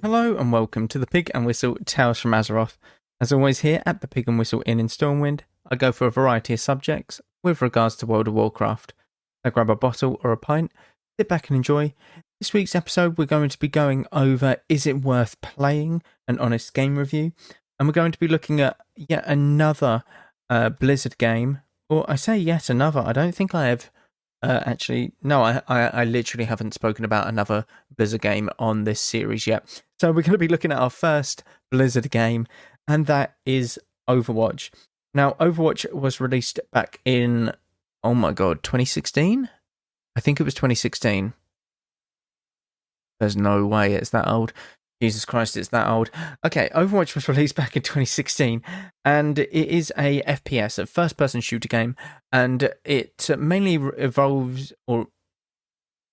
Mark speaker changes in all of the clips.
Speaker 1: Hello and welcome to the Pig and Whistle Tales from Azeroth. As always here at the Pig and Whistle Inn in Stormwind, I go for a variety of subjects with regards to World of Warcraft. I grab a bottle or a pint, sit back and enjoy. This week's episode we're going to be going over Is It Worth Playing? An honest game review. And we're going to be looking at yet another Blizzard game. Or I say yet another, I don't think I have I literally haven't spoken about another Blizzard game on this series yet. So we're going to be looking at our first Blizzard game, and that is Overwatch. Now, Overwatch was released back in, 2016? I think it was 2016. There's no way it's that old. Jesus Christ, it's that old. Okay, Overwatch was released back in 2016, and it is a FPS, a first-person shooter game, and it mainly revolves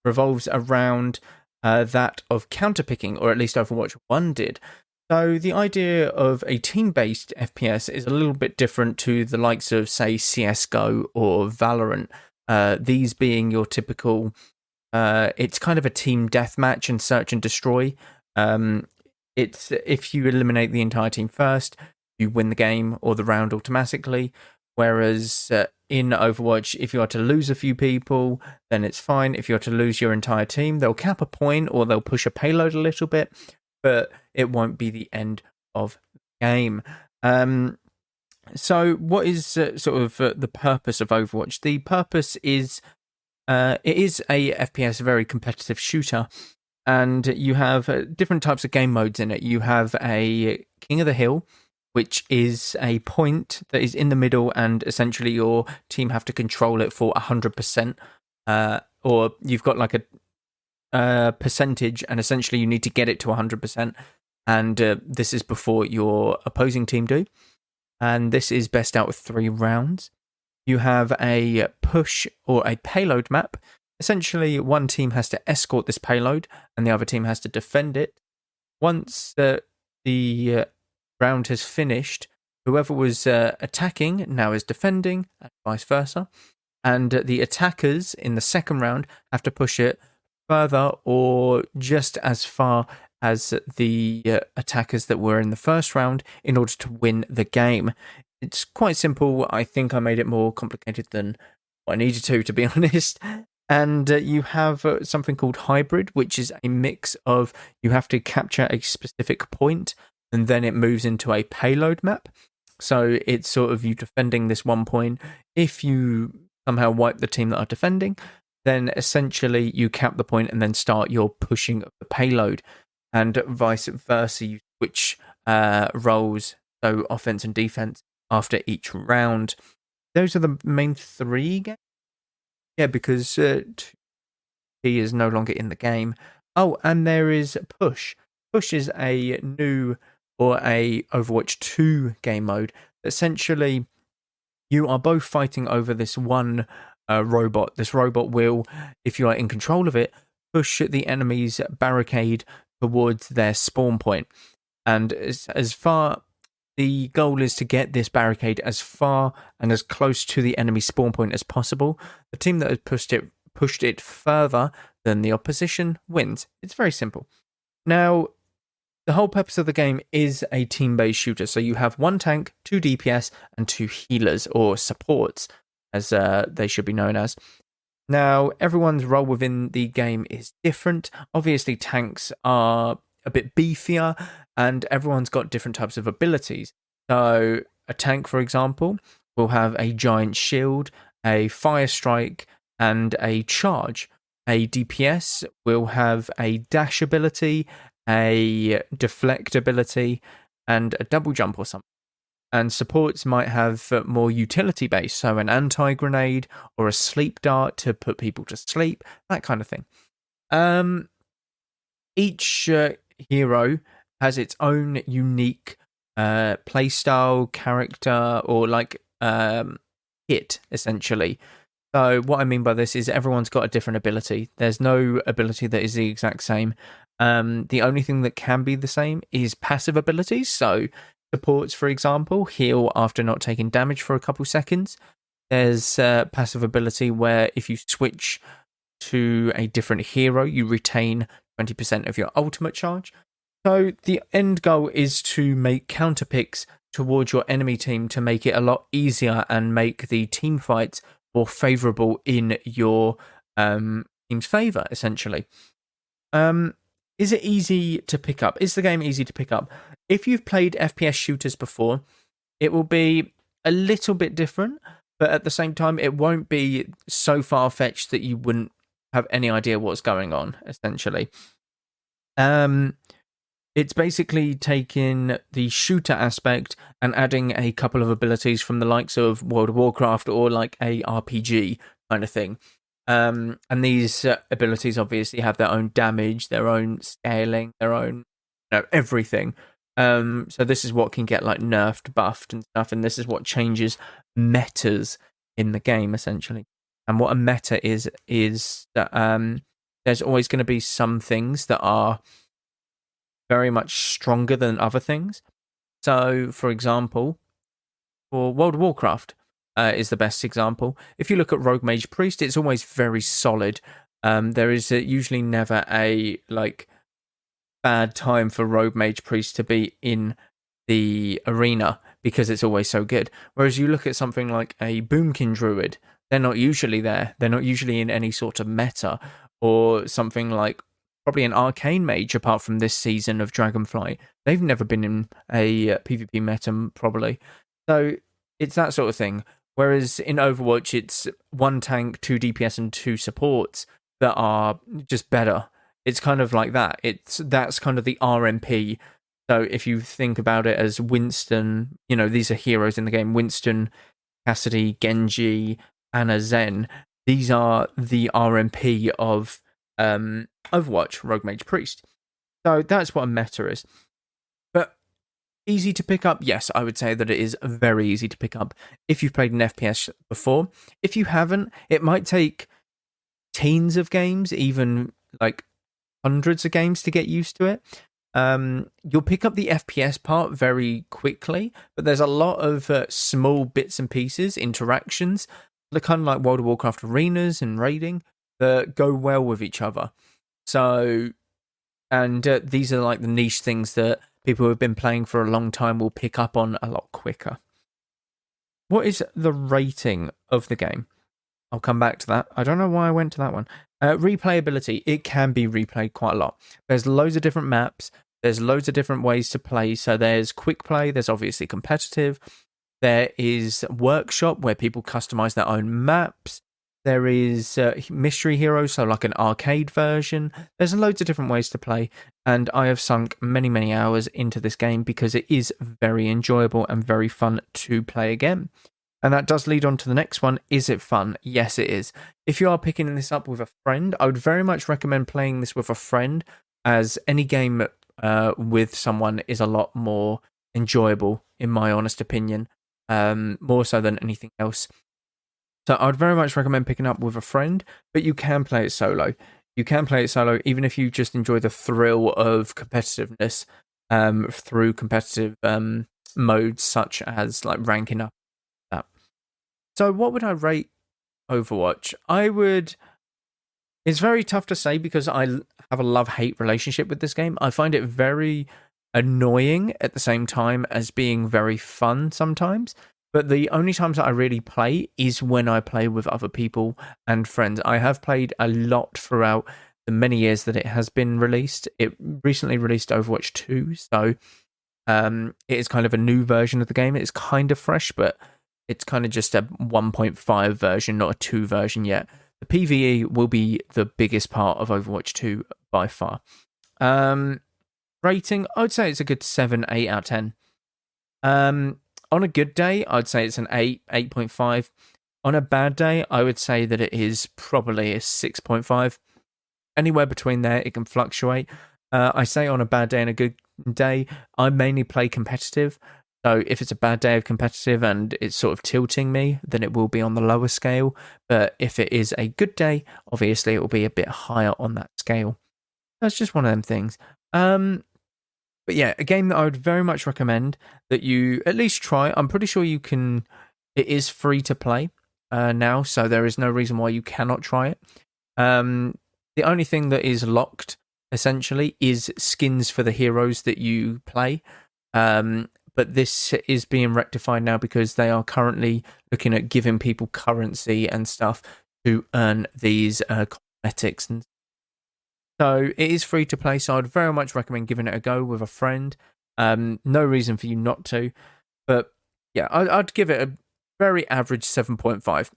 Speaker 1: around that of counterpicking, or at least Overwatch 1 did. So the idea of a team-based FPS is a little bit different to the likes of, say, CSGO or Valorant, these being your typical... it's kind of a team deathmatch and search and destroy. It's if you eliminate the entire team first, you win the game or the round automatically. Whereas in Overwatch, if you are to lose a few people, then it's fine. If you are to lose your entire team, they'll cap a point or they'll push a payload a little bit, but it won't be the end of the game. So what is the purpose of Overwatch? The purpose is it is a FPS, a very competitive shooter. And you have different types of game modes in it. You have a King of the Hill, which is a point that is in the middle, and essentially your team have to control it for 100%. Or you've got like a percentage, and essentially you need to get it to 100%. And this is before your opposing team do. And this is best out of 3 rounds. You have a push or a payload map. Essentially, one team has to escort this payload and the other team has to defend it. Once the round has finished, whoever was attacking now is defending, and vice versa. And the attackers in the second round have to push it further or just as far as the attackers that were in the first round in order to win the game. It's quite simple. I think I made it more complicated than what I needed to be honest. And you have something called hybrid, which is a mix of you have to capture a specific point and then it moves into a payload map. So it's sort of you defending this one point. If you somehow wipe the team that are defending, then essentially you cap the point and then start your pushing of the payload. And vice versa, you switch roles, so offense and defense, after each round. Those are the main 3 games. Yeah, because he is no longer in the game. Oh, and there is Push. Push is a new or a Overwatch 2 game mode. Essentially, you are both fighting over this one robot. This robot will, if you are in control of it, push the enemy's barricade towards their spawn point. And as far... The goal is to get this barricade as far and as close to the enemy spawn point as possible. The team that has pushed it further than the opposition wins. It's very simple. Now, the whole purpose of the game is a team-based shooter. So you have 1 tank, 2 DPS, and 2 healers, or supports, as they should be known as. Now, everyone's role within the game is different. Obviously, tanks are a bit beefier, and everyone's got different types of abilities. So a tank, for example, will have a giant shield, a fire strike, and a charge. A DPS will have a dash ability, a deflect ability, and a double jump or something. And supports might have more utility based, so an anti-grenade or a sleep dart to put people to sleep, that kind of thing. Each hero has its own unique playstyle, character, or kit, essentially. So what I mean by this is everyone's got a different ability. There's no ability that is the exact same. The only thing that can be the same is passive abilities. So supports, for example, heal after not taking damage for a couple seconds. There's passive ability where if you switch to a different hero, you retain 20% of your ultimate charge. So the end goal is to make counter picks towards your enemy team to make it a lot easier and make the team fights more favorable in your team's favor, essentially. Is it easy to pick up? Is the game easy to pick up? If you've played FPS shooters before, it will be a little bit different, but at the same time, it won't be so far-fetched that you wouldn't have any idea what's going on, essentially. It's basically taking the shooter aspect and adding a couple of abilities from the likes of World of Warcraft or like a RPG kind of thing. And these abilities obviously have their own damage, their own scaling, their own everything. So this is what can get like nerfed, buffed, and stuff, and this is what changes metas in the game essentially. And what a meta is that there's always going to be some things that are very much stronger than other things. So, for example, for World of Warcraft is the best example. If you look at Rogue Mage Priest, it's always very solid. There is usually never a bad time for Rogue Mage Priest to be in the arena because it's always so good. Whereas you look at something like a Boomkin Druid, they're not usually there. They're not usually in any sort of meta, or something like probably an Arcane Mage apart from this season of Dragonflight. They've never been in a PvP meta, probably. So it's that sort of thing. Whereas in Overwatch, it's 1 tank, 2 DPS, and 2 supports that are just better. It's kind of like that. That's kind of the RMP. So if you think about it as Winston, these are heroes in the game. Winston, Cassidy, Genji, Ana, Zen. These are the RMP of Overwatch, Rogue Mage Priest. So that's what a meta is. But easy to pick up? Yes, I would say that it is very easy to pick up if you've played an FPS before. If you haven't, it might take teens of games, even like hundreds of games to get used to it. You'll pick up the FPS part very quickly, but there's a lot of small bits and pieces, interactions, they're kind of like World of Warcraft arenas and raiding that go well with each other. So, and these are like the niche things that people who have been playing for a long time will pick up on a lot quicker. What is the rating of the game? I'll come back to that. I don't know why I went to that one. Replayability. It can be replayed quite a lot. There's loads of different maps. There's loads of different ways to play. So there's quick play. There's obviously competitive. There is workshop where people customize their own maps. There is mystery heroes, so like an arcade version. There's loads of different ways to play. And I have sunk many, many hours into this game because it is very enjoyable and very fun to play again. And that does lead on to the next one. Is it fun? Yes, it is. If you are picking this up with a friend, I would very much recommend playing this with a friend, as any game with someone is a lot more enjoyable, in my honest opinion, more so than anything else. So I would very much recommend picking up with a friend, but you can play it solo. You can play it solo even if you just enjoy the thrill of competitiveness through competitive modes such as like ranking up. So what would I rate Overwatch? It's very tough to say because I have a love-hate relationship with this game. I find it very annoying at the same time as being very fun sometimes. But the only times that I really play is when I play with other people and friends. I have played a lot throughout the many years that it has been released. It recently released Overwatch 2, so it is kind of a new version of the game. It's kind of fresh, but it's kind of just a 1.5 version, not a 2 version yet. The PvE will be the biggest part of Overwatch 2 by far. Rating, I would say it's a good 7, 8 out of 10. On a good day, I'd say it's an 8, 8.5. On a bad day, I would say that it is probably a 6.5. Anywhere between there, it can fluctuate. I say on a bad day and a good day, I mainly play competitive. So if it's a bad day of competitive and it's sort of tilting me, then it will be on the lower scale. But if it is a good day, obviously it will be a bit higher on that scale. That's just one of them things. But yeah, a game that I would very much recommend that you at least try. I'm pretty sure you can. It is free to play now, so there is no reason why you cannot try it. The only thing that is locked essentially, is skins for the heroes that you play. But this is being rectified now because they are currently looking at giving people currency and stuff to earn these cosmetics. And so it is free to play, so I'd very much recommend giving it a go with a friend. No reason for you not to. But yeah, I'd give it a very average 7.5.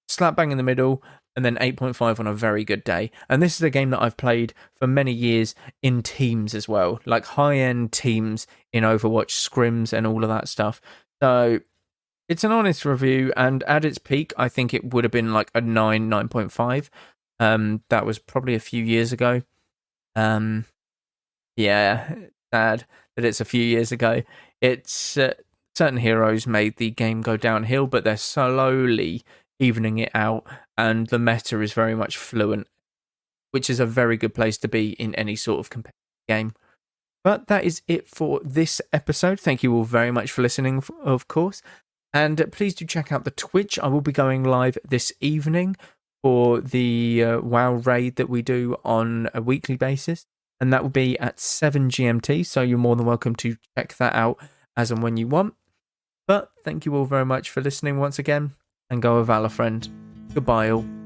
Speaker 1: Slap bang in the middle, and then 8.5 on a very good day. And this is a game that I've played for many years in teams as well, like high-end teams in Overwatch, scrims, and all of that stuff. So it's an honest review, and at its peak, I think it would have been like a 9.5. That was probably a few years ago. Yeah, sad that it's a few years ago. It's certain heroes made the game go downhill, but they're slowly evening it out, and the meta is very much fluent, which is a very good place to be in any sort of competitive game. But that is it for this episode. Thank you all very much for listening, of course. And please do check out the Twitch. I will be going live this evening for the WoW raid that we do on a weekly basis. And that will be at 7 GMT. So you're more than welcome to check that out as and when you want. But thank you all very much for listening once again. And go with Valor, friend. Goodbye all.